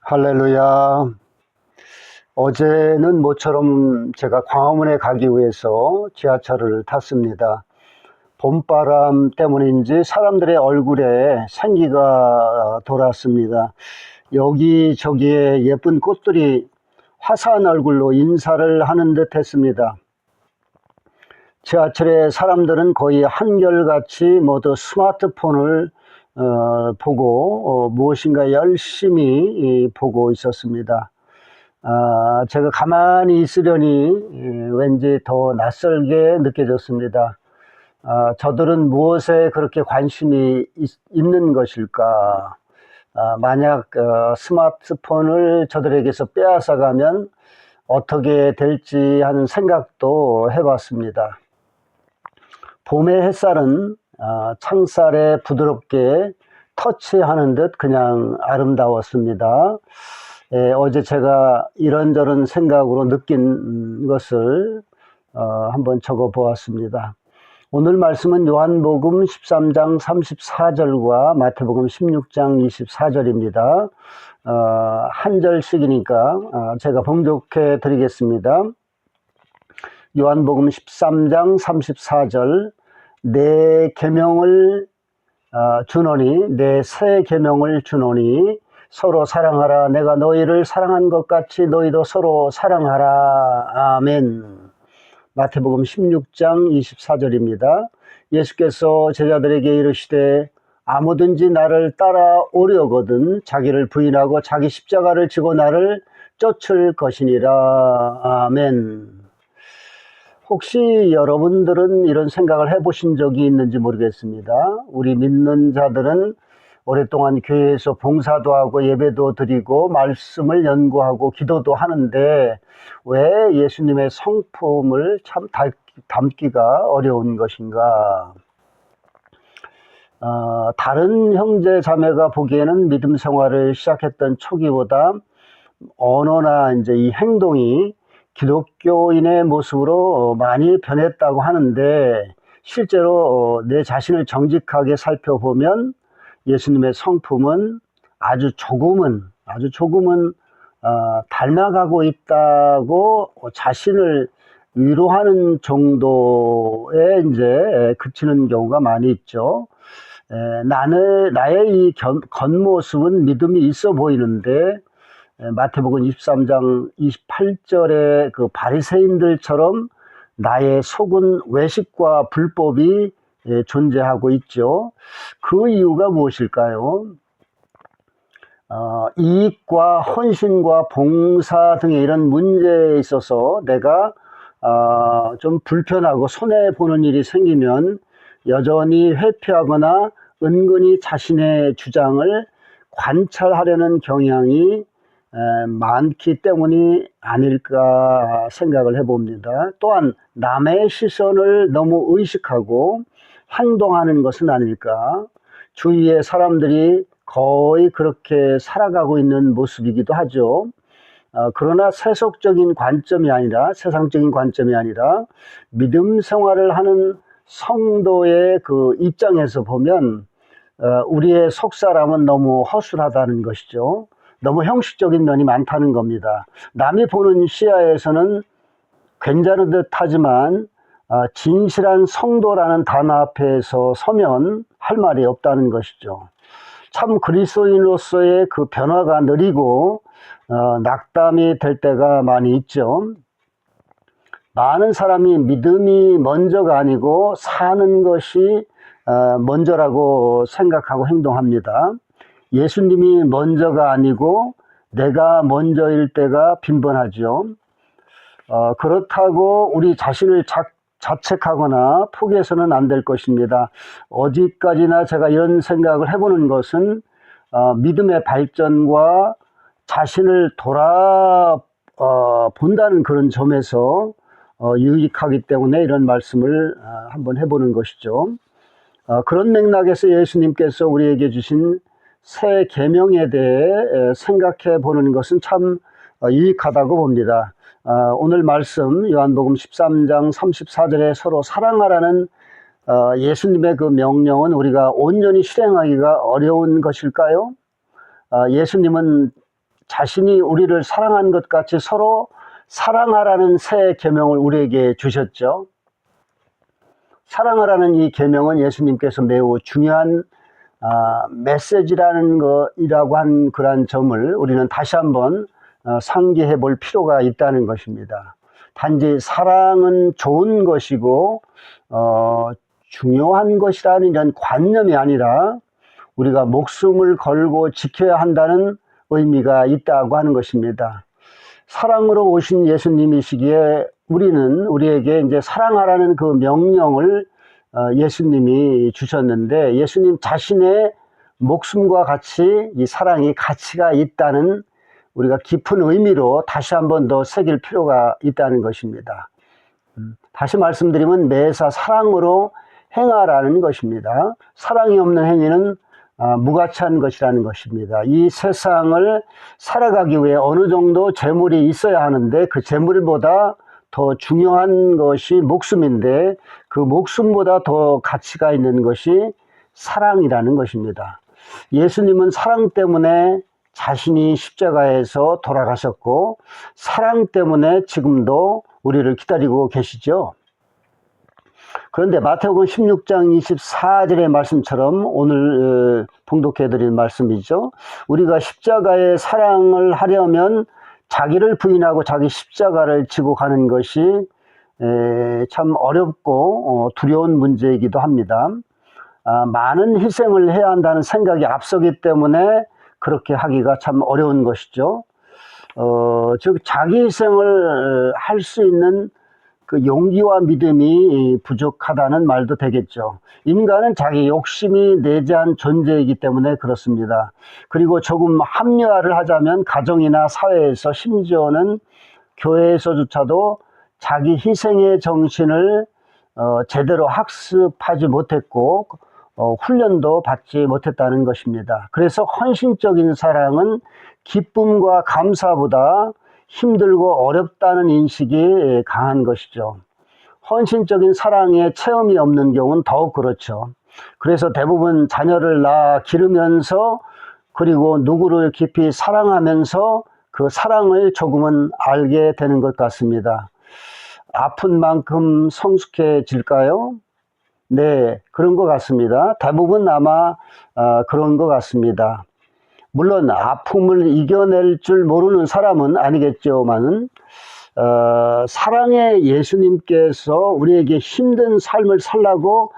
할렐루야. 어제는 모처럼 제가 광화문에 가기 위해서 지하철을 탔습니다. 봄바람 때문인지 사람들의 얼굴에 생기가 돌았습니다. 여기저기에 예쁜 꽃들이 화사한 얼굴로 인사를 하는 듯 했습니다. 지하철에 사람들은 거의 한결같이 모두 스마트폰을 보고 무엇인가 열심히 보고 있었습니다. 제가 가만히 있으려니 왠지 더 낯설게 느껴졌습니다. 저들은 무엇에 그렇게 관심이 있는 것일까? 만약 스마트폰을 저들에게서 빼앗아가면 어떻게 될지 하는 생각도 해봤습니다. 봄의 햇살은 창살에 부드럽게 터치하는 듯 그냥 아름다웠습니다. 어제 제가 이런저런 생각으로 느낀 것을 한번 적어 보았습니다. 오늘 말씀은 요한복음 13장 34절과 마태복음 16장 24절입니다. 한 절씩이니까 제가 봉독해 드리겠습니다. 요한복음 13장 34절 내 계명을 주노니 내 새 계명을 주노니 서로 사랑하라. 내가 너희를 사랑한 것 같이 너희도 서로 사랑하라. 아멘. 마태복음 16장 24절입니다. 예수께서 제자들에게 이르시되 아무든지 나를 따라오려거든 자기를 부인하고 자기 십자가를 지고 나를 쫓을 것이니라. 아멘. 혹시 여러분들은 이런 생각을 해보신 적이 있는지 모르겠습니다. 우리 믿는 자들은 오랫동안 교회에서 봉사도 하고 예배도 드리고 말씀을 연구하고 기도도 하는데 왜 예수님의 성품을 참 담기가 어려운 것인가? 다른 형제 자매가 보기에는 믿음 생활을 시작했던 초기보다 언어나 이제 이 행동이 기독교인의 모습으로 많이 변했다고 하는데 실제로 내 자신을 정직하게 살펴보면 예수님의 성품은 아주 조금은 닮아가고 있다고 자신을 위로하는 정도에 이제 그치는 경우가 많이 있죠. 나의 이 겉모습은 믿음이 있어 보이는데 마태복음 23장 28절에 그 바리새인들처럼 나의 속은 외식과 불법이 존재하고 있죠. 그 이유가 무엇일까요? 이익과 헌신과 봉사 등의 이런 문제에 있어서 내가 좀 불편하고 손해보는 일이 생기면 여전히 회피하거나 은근히 자신의 주장을 관찰하려는 경향이 많기 때문이 아닐까 생각을 해봅니다. 또한 남의 시선을 너무 의식하고 행동하는 것은 아닐까. 주위의 사람들이 거의 그렇게 살아가고 있는 모습이기도 하죠. 그러나 세상적인 관점이 아니라 믿음 생활을 하는 성도의 그 입장에서 보면 우리의 속사람은 너무 허술하다는 것이죠. 너무 형식적인 면이 많다는 겁니다. 남이 보는 시야에서는 괜찮은 듯 하지만 진실한 성도라는 단어 앞에서 서면 할 말이 없다는 것이죠. 참 그리스도인으로서의 그 변화가 느리고 낙담이 될 때가 많이 있죠. 많은 사람이 믿음이 먼저가 아니고 사는 것이 먼저라고 생각하고 행동합니다. 예수님이 먼저가 아니고 내가 먼저일 때가 빈번하죠. 그렇다고 우리 자신을 자책하거나 포기해서는 안 될 것입니다. 어디까지나 제가 이런 생각을 해보는 것은 믿음의 발전과 자신을 본다는 그런 점에서 유익하기 때문에 이런 말씀을 한번 해보는 것이죠. 그런 맥락에서 예수님께서 우리에게 주신 새 계명에 대해 생각해 보는 것은 참 유익하다고 봅니다. 오늘 말씀 요한복음 13장 34절에 서로 사랑하라는 예수님의 그 명령은 우리가 온전히 실행하기가 어려운 것일까요? 예수님은 자신이 우리를 사랑한 것 같이 서로 사랑하라는 새 계명을 우리에게 주셨죠. 사랑하라는 이 계명은 예수님께서 매우 중요한 메시지라는 것이라고 한 그러한 점을 우리는 다시 한번 상기해 볼 필요가 있다는 것입니다. 단지 사랑은 좋은 것이고 중요한 것이라는 이런 관념이 아니라 우리가 목숨을 걸고 지켜야 한다는 의미가 있다고 하는 것입니다. 사랑으로 오신 예수님이시기에 우리는 우리에게 이제 사랑하라는 그 명령을 예수님이 주셨는데, 예수님 자신의 목숨과 같이 이 사랑이 가치가 있다는 우리가 깊은 의미로 다시 한번 더 새길 필요가 있다는 것입니다. 다시 말씀드리면 매사 사랑으로 행하라는 것입니다. 사랑이 없는 행위는 무가치한 것이라는 것입니다. 이 세상을 살아가기 위해 어느 정도 재물이 있어야 하는데 그 재물보다 더 중요한 것이 목숨인데 그 목숨보다 더 가치가 있는 것이 사랑이라는 것입니다. 예수님은 사랑 때문에 자신이 십자가에서 돌아가셨고 사랑 때문에 지금도 우리를 기다리고 계시죠. 그런데 마태복음 16장 24절의 말씀처럼 오늘 봉독해드린 말씀이죠. 우리가 십자가의 사랑을 하려면 자기를 부인하고 자기 십자가를 지고 가는 것이 참 어렵고 두려운 문제이기도 합니다. 많은 희생을 해야 한다는 생각이 앞서기 때문에 그렇게 하기가 참 어려운 것이죠. 즉 자기 희생을 할 수 있는 그 용기와 믿음이 부족하다는 말도 되겠죠. 인간은 자기 욕심이 내재한 존재이기 때문에 그렇습니다. 그리고 조금 합리화를 하자면 가정이나 사회에서 심지어는 교회에서조차도 자기 희생의 정신을 제대로 학습하지 못했고 훈련도 받지 못했다는 것입니다. 그래서 헌신적인 사랑은 기쁨과 감사보다 힘들고 어렵다는 인식이 강한 것이죠. 헌신적인 사랑에 체험이 없는 경우는 더욱 그렇죠. 그래서 대부분 자녀를 낳아 기르면서 그리고 누구를 깊이 사랑하면서 그 사랑을 조금은 알게 되는 것 같습니다. 아픈 만큼 성숙해질까요? 네, 그런 것 같습니다. 대부분 아마 그런 것 같습니다. 물론 아픔을 이겨낼 줄 모르는 사람은 아니겠지만은 사랑의 예수님께서 우리에게 힘든 삶을 살라고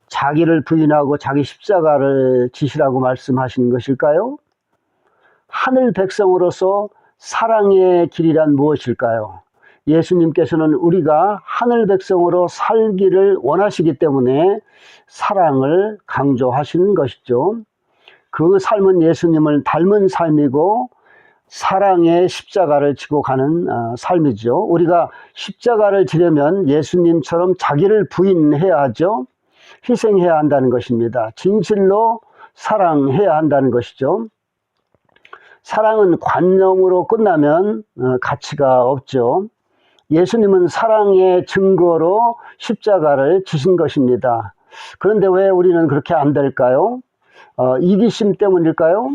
자기를 부인하고 자기 십자가를 지시라고 말씀하신 것일까요? 하늘 백성으로서 사랑의 길이란 무엇일까요? 예수님께서는 우리가 하늘 백성으로 살기를 원하시기 때문에 사랑을 강조하시는 것이죠. 그 삶은 예수님을 닮은 삶이고 사랑의 십자가를 지고 가는 삶이죠. 우리가 십자가를 지려면 예수님처럼 자기를 부인해야 하죠. 희생해야 한다는 것입니다. 진실로 사랑해야 한다는 것이죠. 사랑은 관념으로 끝나면 가치가 없죠. 예수님은 사랑의 증거로 십자가를 지신 것입니다. 그런데 왜 우리는 그렇게 안 될까요? 이기심 때문일까요?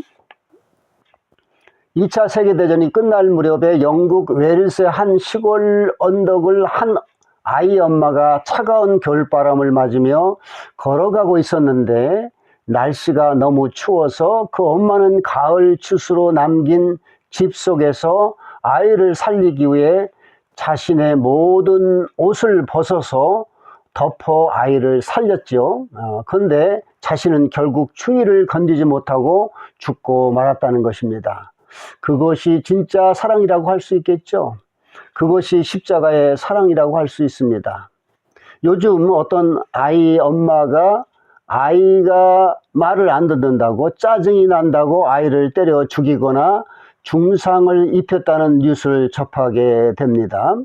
2차 세계대전이 끝날 무렵에 영국 웨일스의 한 시골 언덕을 한 아이 엄마가 차가운 겨울바람을 맞으며 걸어가고 있었는데 날씨가 너무 추워서 그 엄마는 가을 추수로 남긴 집 속에서 아이를 살리기 위해 자신의 모든 옷을 벗어서 덮어 아이를 살렸죠. 그런데 자신은 결국 추위를 건지지 못하고 죽고 말았다는 것입니다. 그것이 진짜 사랑이라고 할 수 있겠죠. 그것이 십자가의 사랑이라고 할 수 있습니다. 요즘 어떤 아이 엄마가 아이가 말을 안 듣는다고 짜증이 난다고 아이를 때려 죽이거나 중상을 입혔다는 뉴스를 접하게 됩니다.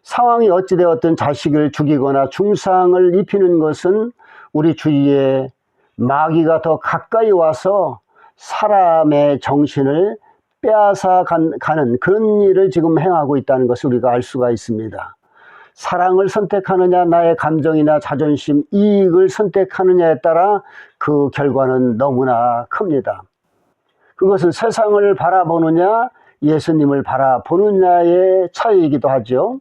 상황이 어찌되었든 자식을 죽이거나 중상을 입히는 것은 우리 주위에 마귀가 더 가까이 와서 사람의 정신을 빼앗아 가는 그런 일을 지금 행하고 있다는 것을 우리가 알 수가 있습니다. 사랑을 선택하느냐, 나의 감정이나 자존심, 이익을 선택하느냐에 따라 그 결과는 너무나 큽니다. 그것은 세상을 바라보느냐, 예수님을 바라보느냐의 차이이기도 하죠.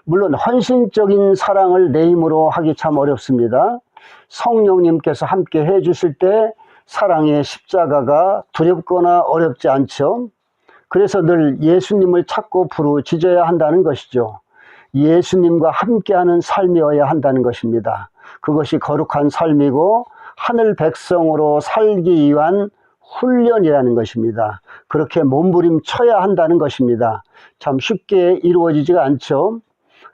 물론 헌신적인 사랑을 내 힘으로 하기 참 어렵습니다. 성령님께서 함께 해주실 때 사랑의 십자가가 두렵거나 어렵지 않죠. 그래서 늘 예수님을 찾고 부르짖어야 한다는 것이죠. 예수님과 함께하는 삶이어야 한다는 것입니다. 그것이 거룩한 삶이고 하늘 백성으로 살기 위한 훈련이라는 것입니다. 그렇게 몸부림쳐야 한다는 것입니다. 참 쉽게 이루어지지가 않죠.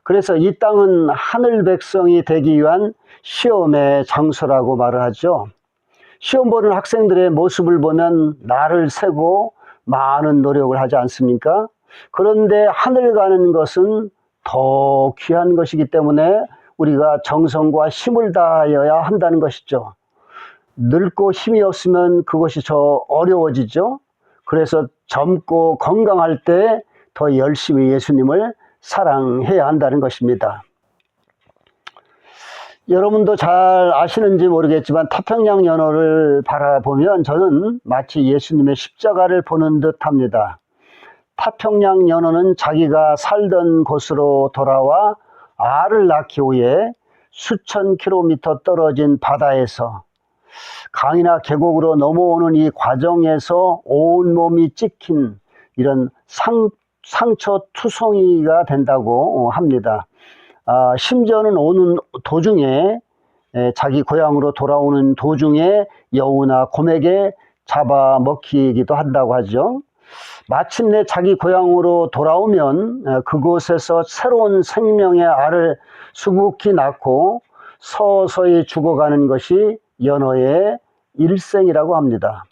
그래서 이 땅은 하늘 백성이 되기 위한 시험의 장소라고 말을 하죠. 시험 보는 학생들의 모습을 보면 날을 새고 많은 노력을 하지 않습니까? 그런데 하늘 가는 것은 더 귀한 것이기 때문에 우리가 정성과 힘을 다하여야 한다는 것이죠. 늙고 힘이 없으면 그것이 더 어려워지죠. 그래서 젊고 건강할 때 더 열심히 예수님을 사랑해야 한다는 것입니다. 여러분도 잘 아시는지 모르겠지만 태평양 연호를 바라보면 저는 마치 예수님의 십자가를 보는 듯 합니다. 태평양 연호는 자기가 살던 곳으로 돌아와 알을 낳기 위해 수천 킬로미터 떨어진 바다에서 강이나 계곡으로 넘어오는 이 과정에서 온몸이 찍힌 이런 상처투성이가 된다고 합니다. 심지어는 오는 도중에 자기 고향으로 돌아오는 도중에 여우나 곰에게 잡아먹히기도 한다고 하죠. 마침내 자기 고향으로 돌아오면 그곳에서 새로운 생명의 알을 수북히 낳고 서서히 죽어가는 것이 연호의 일생이라고 합니다.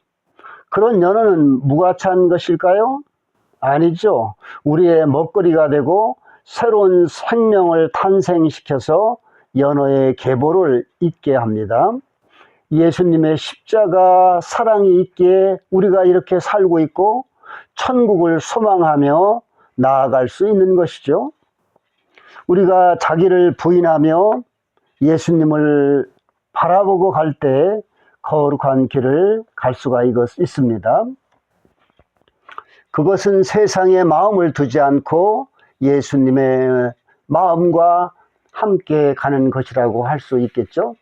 그런 연호는 무가차한 것일까요? 아니죠. 우리의 먹거리가 되고 새로운 생명을 탄생시켜서 연호의 계보를 잇게 합니다. 예수님의 십자가 사랑이 있기에 우리가 이렇게 살고 있고 천국을 소망하며 나아갈 수 있는 것이죠. 우리가 자기를 부인하며 예수님을 바라보고 갈 때 거룩한 길을 갈 수가 있습니다. 그것은 세상에 마음을 두지 않고 예수님의 마음과 함께 가는 것이라고 할 수 있겠죠.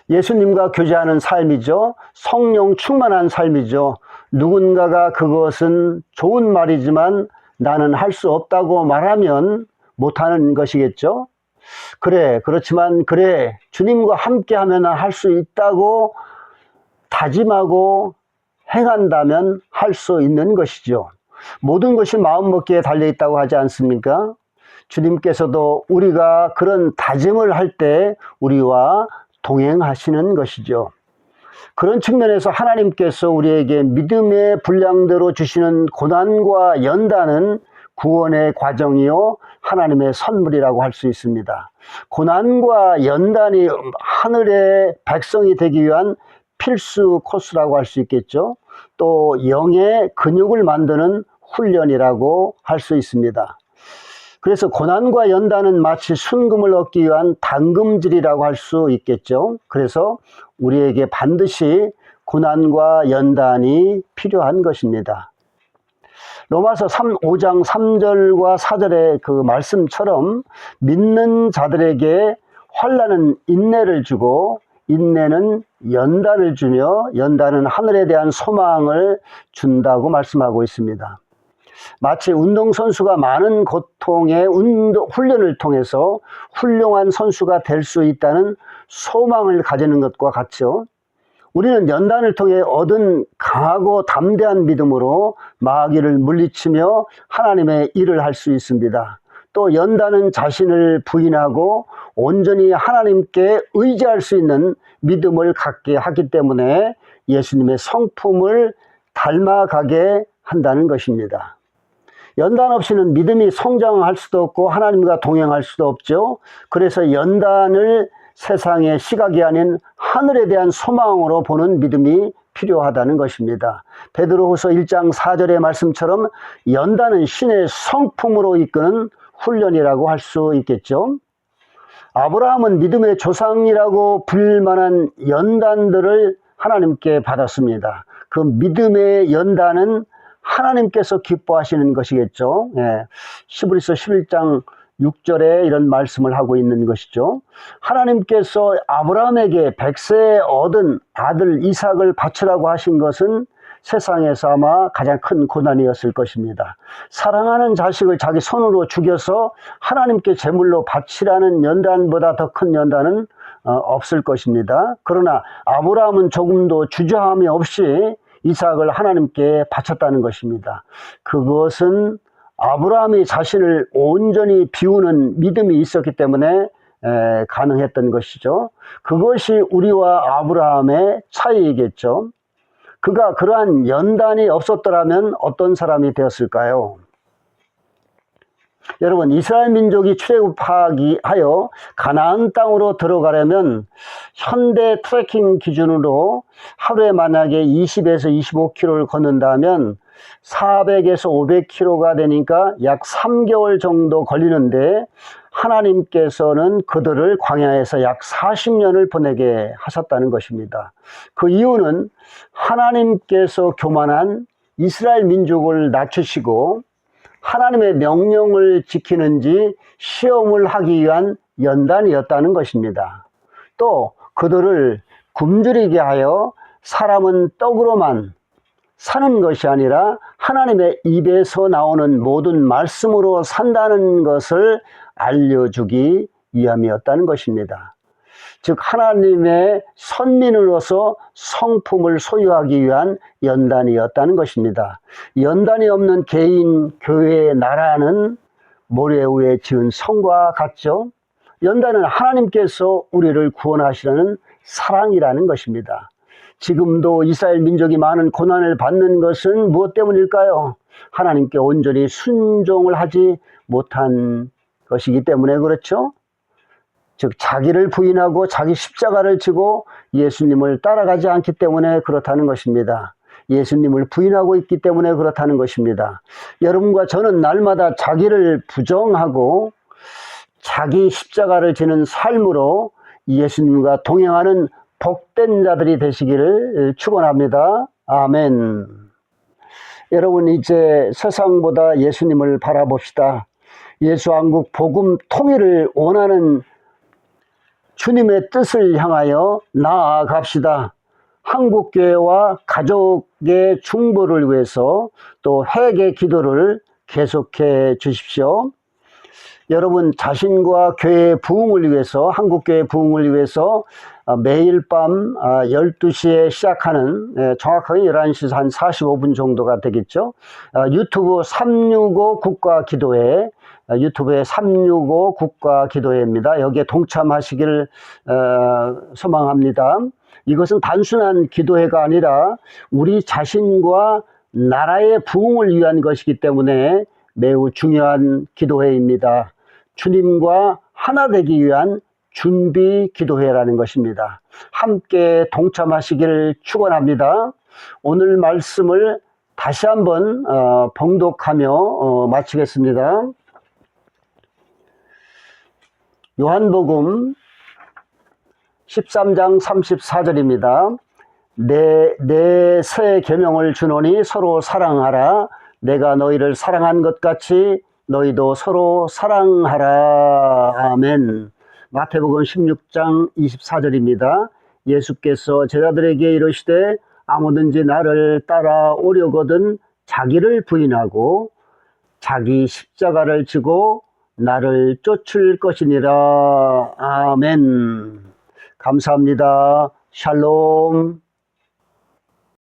예수님과 교제하는 삶이죠. 성령 충만한 삶이죠. 누군가가 그것은 좋은 말이지만 나는 할 수 없다고 말하면 못하는 것이겠죠. 그렇지만 주님과 함께 하면 할 수 있다고 다짐하고 행한다면 할 수 있는 것이죠. 모든 것이 마음먹기에 달려있다고 하지 않습니까? 주님께서도 우리가 그런 다짐을 할 때 우리와 동행하시는 것이죠. 그런 측면에서 하나님께서 우리에게 믿음의 분량대로 주시는 고난과 연단은 구원의 과정이요 하나님의 선물이라고 할 수 있습니다. 고난과 연단이 하늘의 백성이 되기 위한 필수 코스라고 할 수 있겠죠. 또 영의 근육을 만드는 훈련이라고 할 수 있습니다. 그래서 고난과 연단은 마치 순금을 얻기 위한 당금질이라고 할 수 있겠죠. 그래서 우리에게 반드시 고난과 연단이 필요한 것입니다. 로마서 5장 3절과 4절의 그 말씀처럼 믿는 자들에게 환난은 인내를 주고 인내는 연단을 주며 연단은 하늘에 대한 소망을 준다고 말씀하고 있습니다. 마치 운동선수가 많은 고통의 훈련을 통해서 훌륭한 선수가 될 수 있다는 소망을 가지는 것과 같죠. 우리는 연단을 통해 얻은 강하고 담대한 믿음으로 마귀를 물리치며 하나님의 일을 할 수 있습니다. 또 연단은 자신을 부인하고 온전히 하나님께 의지할 수 있는 믿음을 갖게 하기 때문에 예수님의 성품을 닮아가게 한다는 것입니다. 연단 없이는 믿음이 성장할 수도 없고 하나님과 동행할 수도 없죠. 그래서 연단을 세상의 시각이 아닌 하늘에 대한 소망으로 보는 믿음이 필요하다는 것입니다. 베드로후서 1장 4절의 말씀처럼 연단은 신의 성품으로 이끄는 훈련이라고 할 수 있겠죠. 아브라함은 믿음의 조상이라고 불릴 만한 연단들을 하나님께 받았습니다. 그 믿음의 연단은 하나님께서 기뻐하시는 것이겠죠. 예. 히브리서 11장 6절에 이런 말씀을 하고 있는 것이죠. 하나님께서 아브라함에게 100세에 얻은 아들 이삭을 바치라고 하신 것은 세상에서 아마 가장 큰 고난이었을 것입니다. 사랑하는 자식을 자기 손으로 죽여서 하나님께 제물로 바치라는 연단보다 더 큰 연단은 없을 것입니다. 그러나 아브라함은 조금도 주저함이 없이 이삭을 하나님께 바쳤다는 것입니다. 그것은 아브라함이 자신을 온전히 비우는 믿음이 있었기 때문에 가능했던 것이죠. 그것이 우리와 아브라함의 차이이겠죠. 그가 그러한 연단이 없었더라면 어떤 사람이 되었을까요? 여러분, 이스라엘 민족이 출애굽하여 가나안 땅으로 들어가려면 현대 트레킹 기준으로 하루에 만약에 20에서 25km를 걷는다면 400에서 500km가 되니까 약 3개월 정도 걸리는데 하나님께서는 그들을 광야에서 약 40년을 보내게 하셨다는 것입니다. 그 이유는 하나님께서 교만한 이스라엘 민족을 낮추시고 하나님의 명령을 지키는지 시험을 하기 위한 연단이었다는 것입니다. 또 그들을 굶주리게 하여 사람은 떡으로만 사는 것이 아니라 하나님의 입에서 나오는 모든 말씀으로 산다는 것을 알려주기 위함이었다는 것입니다. 즉 하나님의 선민으로서 성품을 소유하기 위한 연단이었다는 것입니다. 연단이 없는 개인, 교회, 나라는 모래 위에 지은 성과 같죠. 연단은 하나님께서 우리를 구원하시려는 사랑이라는 것입니다. 지금도 이스라엘 민족이 많은 고난을 받는 것은 무엇 때문일까요? 하나님께 온전히 순종을 하지 못한 것이기 때문에 그렇죠. 즉 자기를 부인하고 자기 십자가를 지고 예수님을 따라가지 않기 때문에 그렇다는 것입니다. 예수님을 부인하고 있기 때문에 그렇다는 것입니다. 여러분과 저는 날마다 자기를 부정하고 자기 십자가를 지는 삶으로 예수님과 동행하는 복된 자들이 되시기를 축원합니다. 아멘. 여러분 이제 세상보다 예수님을 바라봅시다. 예수한국 복음 통일을 원하는 주님의 뜻을 향하여 나아갑시다. 한국교회와 가족의 중보를 위해서 또 회개 기도를 계속해 주십시오. 여러분 자신과 교회의 부흥을 위해서 한국교회 부흥을 위해서 매일 밤 12시에 시작하는 정확하게 11시 한 45분 정도가 되겠죠. 유튜브 365 국가기도회 유튜브에 365 국가기도회입니다. 여기에 동참하시기를 소망합니다. 이것은 단순한 기도회가 아니라 우리 자신과 나라의 부흥을 위한 것이기 때문에 매우 중요한 기도회입니다. 주님과 하나 되기 위한 준비 기도회라는 것입니다. 함께 동참하시기를 축원합니다. 오늘 말씀을 다시 한번 봉독하며 마치겠습니다. 요한복음 13장 34절입니다. 내 새 계명을 주노니 서로 사랑하라. 내가 너희를 사랑한 것 같이 너희도 서로 사랑하라. 아멘. 마태복음 16장 24절입니다. 예수께서 제자들에게 이르시되 아무든지 나를 따라오려거든 자기를 부인하고 자기 십자가를 지고 나를 쫓을 것이니라. 아멘. 감사합니다. 샬롬.